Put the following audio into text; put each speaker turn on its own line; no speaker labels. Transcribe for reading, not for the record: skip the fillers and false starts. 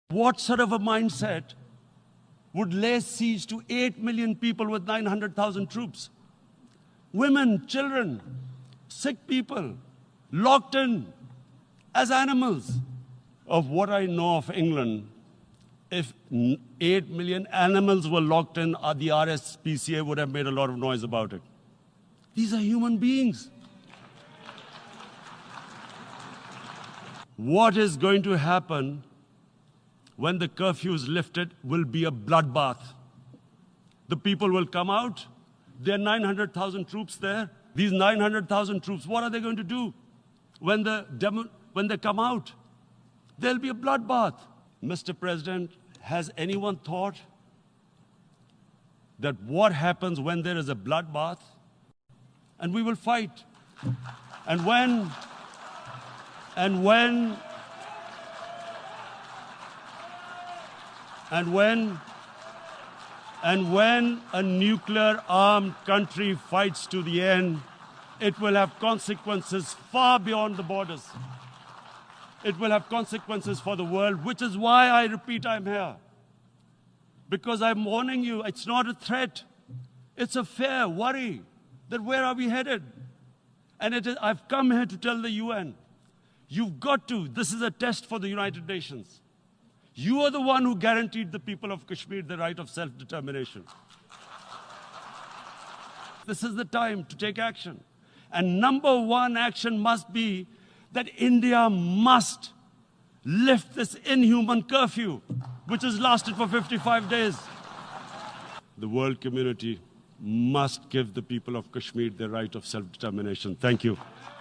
What sort of a mindset would lay siege to 8 million people with 900,000 troops? Women, children, sick people, locked in as animals. Of what I know of England, if 8 million animals were locked in, the RSPCA would have made a lot of noise about it. These are human beings. What is going to happen when the curfew is lifted will be a bloodbath. The people will come out. There are 900,000 troops there. These 900,000 troops, what are they going to do when they come out? There'll be a bloodbath. Mr. President, has anyone thought that what happens when there is a bloodbath? And we will fight. And when a nuclear-armed country fights to the end, it will have consequences far beyond the borders. It will have consequences for the world, which is why I repeat I'm here. Because I'm warning you, it's not a threat. It's a fair worry that where are we headed? And I've come here to tell the UN, you've got to, this is a test for the United Nations. You are the one who guaranteed the people of Kashmir the right of self-determination. This is the time to take action. And number one action must be that India must lift this inhuman curfew, which has lasted for 55 days. The world community must give the people of Kashmir the right of self-determination. Thank you.